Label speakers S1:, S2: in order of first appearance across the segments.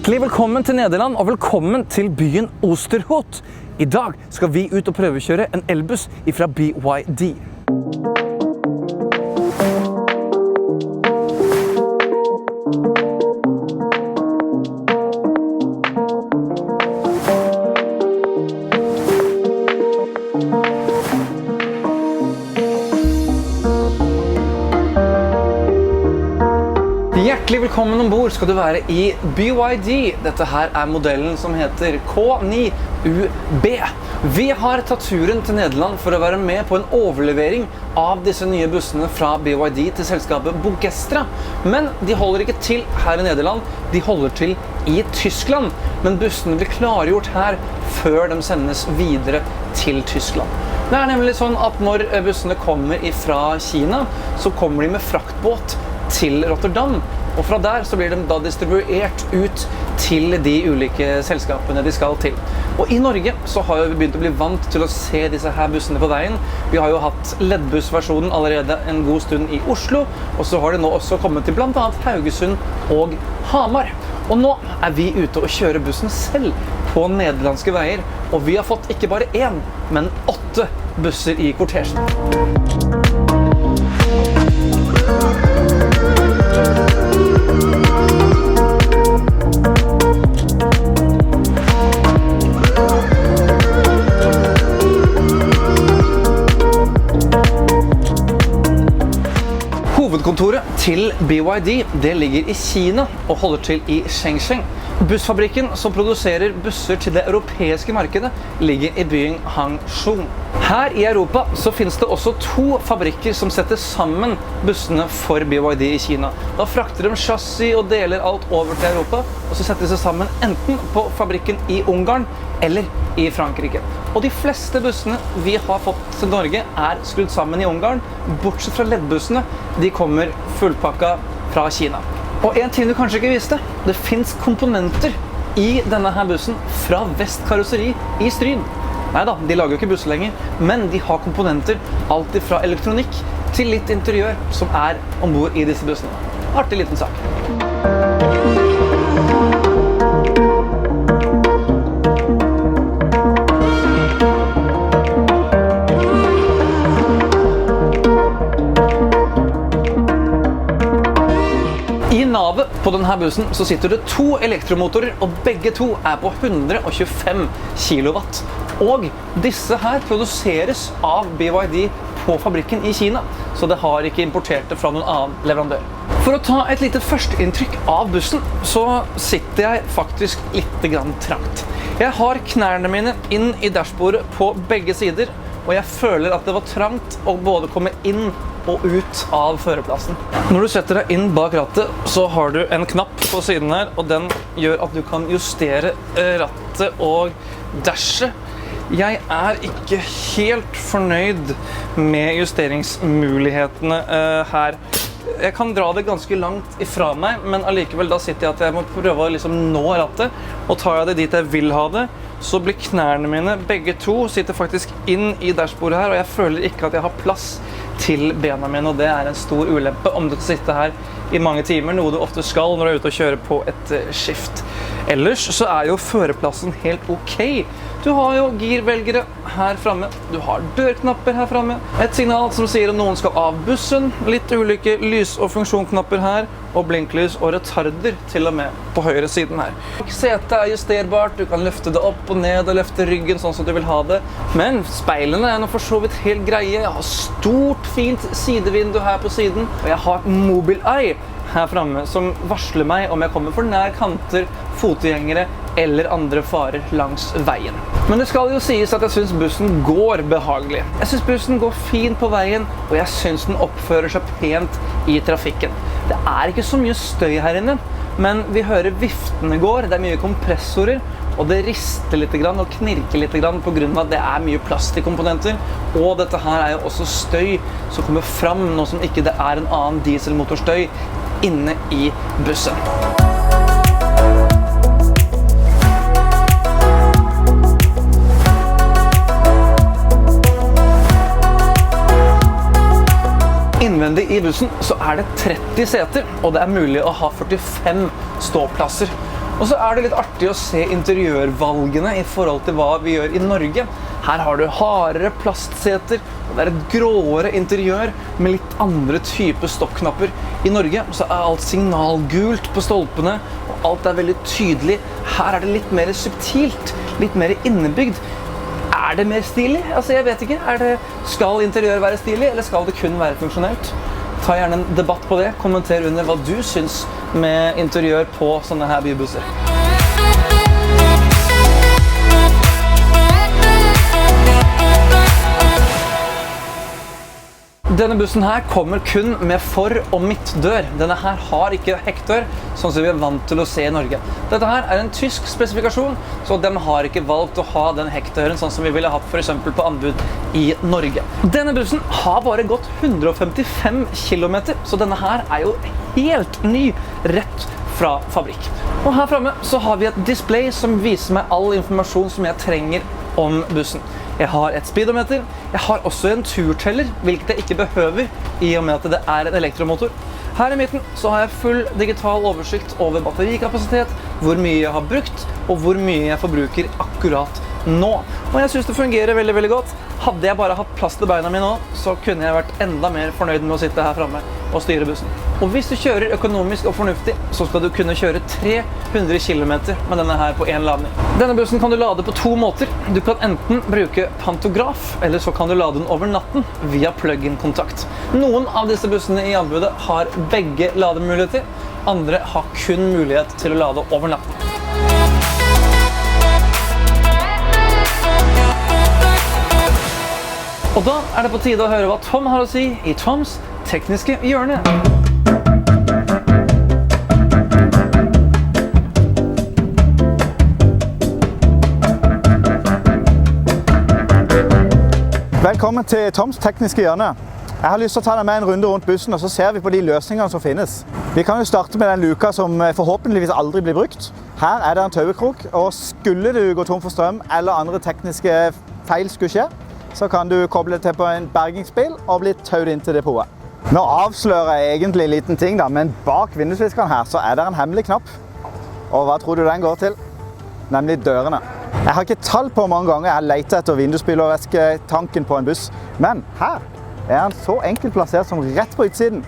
S1: Hjertelig velkommen til Nederland, og velkommen til byen Oosterhout. I dag skal vi ut og prøvekjøre en elbuss fra BYD. Hjertelig velkommen ombord skal du være i BYD. Dette her er modellen som heter K9UB. Vi har tatt turen til Nederland for å være med på en overlevering av disse nye bussene fra BYD til selskapet Bogestra. Men de holder ikke til her i Nederland, de holder til i Tyskland. Men bussene blir klargjort her før de sendes videre til Tyskland. Det er nemlig sånn at når bussene kommer fra Kina, så kommer de med fraktbåt til Rotterdam, og fra der så blir de da distribuert ut til de ulike selskapene de skal til. Og i Norge så har vi begynt å bli vant til å se disse her bussene på veien. Vi har jo hatt LED-bussversjonen allerede en god stund i Oslo, og så har det nå også kommet til blant annet Haugesund og Hamar. Og nå er vi ute og kjører bussen selv på nederlandske veier, og vi har fått ikke bare 1, men 8 busser i kortesjen. Hovedkontoret til BYD det ligger i Kina og holder til i Shenzhen. Bussfabrikken som produserer busser til det europeiske markedet ligger i byen Hangzhou. Her i Europa så finnes det også 2 fabrikker som setter sammen bussene for BYD i Kina. Da frakter de chassis og deler alt over til Europa, og så setter de seg sammen enten på fabrikken i Ungarn eller i Frankrike. Og de fleste bussene vi har fått til Norge er skrudd sammen i Ungarn, bortsett fra LED-bussene. De kommer fullpakka fra Kina. Og en ting du kanskje ikke visste, det finnes komponenter i denne her bussen fra Vest Karosseri i Stryn. Neida, de lager jo ikke busser lenger, men de har komponenter alt fra elektronikk til litt interiør som er ombord i disse bussene. Artig liten sak. I navet på denne bussen så sitter det 2 elektromotorer, og begge 2 er på 125 kilowatt. Og disse her produseres av BYD på fabrikken i Kina, så det har ikke importert det fra noen annen leverandør. For å ta et lite førsteinntrykk av bussen, så sitter jeg faktisk litt trangt. Jeg har knærne mine inn i dashbordet på begge sider, og jeg føler at det var trangt å både komme inn og ut av førerplassen. Når du setter deg inn bak rattet, så har du en knapp på siden her, og den gjør at du kan justere rattet og dashet. Jeg er ikke helt fornøyd med justeringsmulighetene her. Jeg kan dra det ganske langt ifra meg, men allikevel da sitter jeg at jeg må prøve å liksom nå rattet, og tar jeg det dit jeg vil ha det, så blir knærne mine, begge 2, sitter faktisk inn i dashbordet her, og jeg føler ikke at jeg har plass til bena mine, og det er en stor ulempe om du skal sitte her i mange timer, noe du ofte skal når du er ute og kjører på et skift. Ellers så er jo førerplassen helt ok. Du har jo girvelgere her fremme, du har dørknapper her fremme, et signal som sier om noen skal av bussen, litt ulike lys- og funksjonsknapper her, og blinklys og retarder til og med på høyre siden her. Setet er justerbart, du kan løfte det opp og ned og løfte ryggen sånn som du vil ha det, men speilene er nå for så vidt helt greie. Jeg har stort, fint sidevindu her på siden, og jeg har Mobileye her fremme som varsler meg om jeg kommer for nær kanter, fotgjengere eller andre farer langs veien. Men det skal jo sies at jeg synes bussen går behagelig. Jeg synes bussen går fint på veien, og jeg synes den oppfører seg pent i trafikken. Det er ikke så mye støy her inne, men vi hører viftene går, det er mye kompressorer, og det rister litt og knirker litt på grunn av at det er mye plastikkomponenter, og dette her er jo også støy som kommer fram, nå som ikke det er en annen dieselmotorstøy inne i bussen. Innvendig i bussen så er det 30 seter, og det er mulig å ha 45 ståplasser. Og så det litt artig å se interiørvalgene i forhold til hva vi gjør i Norge. Her har du hardere plastseter, og det et gråere interiør med litt andre typer stokknapper. I Norge så alt signalgult på stolpene, og alt veldig tydelig. Her det litt mer subtilt, litt mer innebygd. Det mer stilig? Altså, jeg vet ikke. Skal interiør være stilig, eller skal det kun være funksjonelt? Ta gjerne en debatt på det. Kommenter under hva du syns med interiør på sånne her bybusser. Denne bussen her kommer kun med for- og midtdør. Denne her har ikke hekkdør, sånn som vi vant til å se i Norge. Dette her en tysk spesifikasjon, så de har ikke valgt å ha den hekkdøren sånn som vi ville hatt for eksempel på anbud i Norge. Denne bussen har bare gått 155 kilometer, så denne her jo helt ny, rett fra fabrikk. Og her fremme så har vi et display som viser meg all informasjon som jeg trenger om bussen. Jeg har et speedometer, jeg har også en turteller, hvilket jeg ikke behøver i og med at det en elektromotor. Her i midten så har jeg full digital oversikt over batterikapasitet, hvor mye jeg har brukt, og hvor mye jeg forbruker akkurat nå. Og jeg synes det fungerer veldig, veldig godt. Hadde jeg bare hatt plass til beina mine nå, så kunne jeg vært enda mer fornøyd med å sitte her fremme og styre bussen. Og hvis du kjører økonomisk og fornuftig, så skal du kunne kjøre 300 kilometer med denne her på en ladning. Denne bussen kan du lade på 2 måter. Du kan enten bruke pantograf, eller så kan du lade den over natten via plug-in-kontakt. Noen av disse bussene i anbudet har begge lademuligheter. Andre har kun mulighet til å lade over natten. Og da det på tide å høre hva Tom har å si i Toms tekniske hjørne.
S2: Velkommen til Toms tekniske hjørne. Jeg har lyst til å ta deg med en runde rundt bussen, og så ser vi på de løsningene som finnes. Vi kan jo starte med den luka som forhåpentligvis aldri blir brukt. Her det en tauekrok, og skulle du gå tom for strøm eller andre tekniske feil skulle skje, så kan du koble det til på en bergingsbil og bli tauet inn til depotet. Nå avslører jeg egentlig en liten ting, men bak vindusviskeren her så det en hemmelig knapp. Og hva tror du den går til? Nemlig dørene. Jeg har ikke tall på hvor mange ganger jeg har letet etter vindusspylervæsketanken på en buss, men her den så enkelt plassert som rett på utsiden.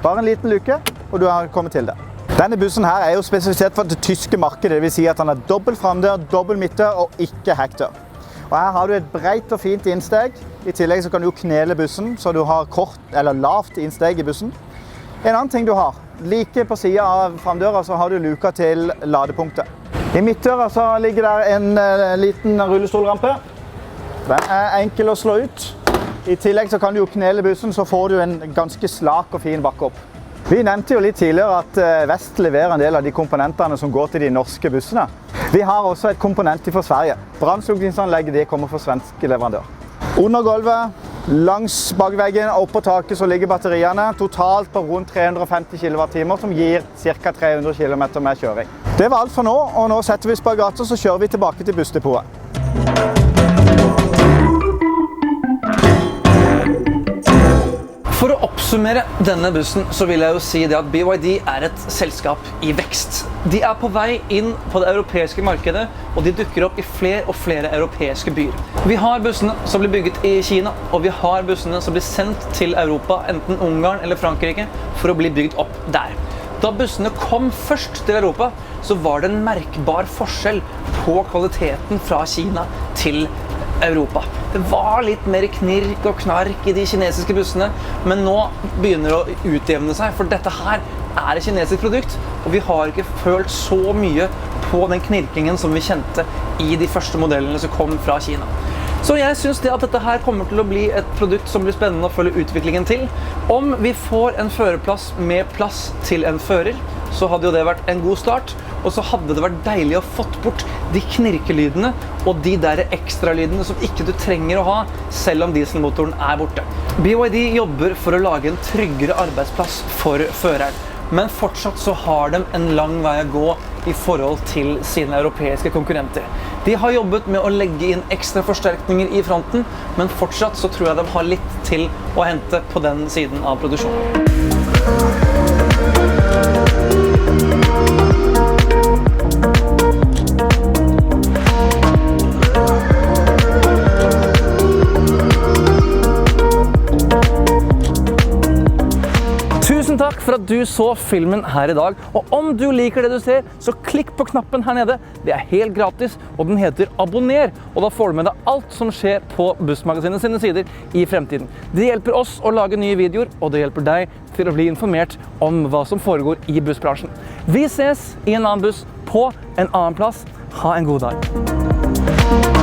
S2: Bare en liten luke, og du har kommet til det. Denne bussen her jo spesifisert for det tyske markedet, det vil si at den har dobbelt framdør, dobbelt midtdør og ikke hekkdør. Og her har du et breit og fint innsteg. I tillegg så kan du knele bussen, så du har kort eller lavt innsteg i bussen. En annen ting du har, like på siden av framdøra så har du luka til ladepunktet. I midtdøra så ligger der en liten rullestolrampe. Den enkel å slå ut. I tillegg så kan du knele bussen, så får du en ganske slak og fin bakke opp. Vi nevnte jo litt tidligere at Vest leverer en del av de komponentene som går til de norske bussene. Vi har også et komponent fra Sverige. Brannslukningsanlegget kommer fra svensk leverandør. Under gulvet, langs bakveggen og på taket så ligger batteriene totalt på rundt 350 kWh, som gir ca. 300 km med kjøring. Det var alt for nå, og nå setter vi spagater, så kjører vi tilbake til bussdepotet.
S1: For å oppsummere denne bussen så vil jeg jo si det at BYD et selskap i vekst. De på vei inn på det europeiske markedet, og de dukker opp i flere og flere europeiske byer. Vi har bussene som blir bygget i Kina, og vi har bussene som blir sendt til Europa, enten Ungarn eller Frankrike, for å bli bygd opp der. Da bussene kom først til Europa, så var det en merkbar forskjell på kvaliteten fra Kina til Europa. Det var litt mer knirk og knark i de kinesiske bussene, men nå begynner det å utjevne seg, for dette her et kinesisk produkt, og vi har ikke følt så mye på den knirkingen som vi kjente i de første modellene som kom fra Kina. Så jeg synes det at dette her kommer til å bli et produkt som blir spennende å følge utviklingen til. Om vi får en førerplass med plass til en fører, så hadde jo det vært en god start, og så hadde det vært deilig å fått bort de knirkelydene og de der ekstralydene som ikke du trenger å ha, selv om dieselmotoren borte. BYD jobber for å lage en tryggere arbeidsplass for føreren, men fortsatt så har de en lang vei å gå i forhold til sine europeiske konkurrenter. De har jobbet med å legge inn ekstra forsterkninger i fronten, men fortsatt så tror jeg de har litt til å hente på den siden av produksjonen. at du så filmen her i dag, og om du liker det du ser, så klikk på knappen her nede. Det er helt gratis, og den heter abonner, og da får du med deg alt som skjer på Bussmagasinet sine sider i fremtiden. Det hjelper oss å lage nye videoer, og det hjelper deg til å bli informert om hva som foregår i bussbransjen. Vi ses i en annen buss på en annen plass. Ha en god dag.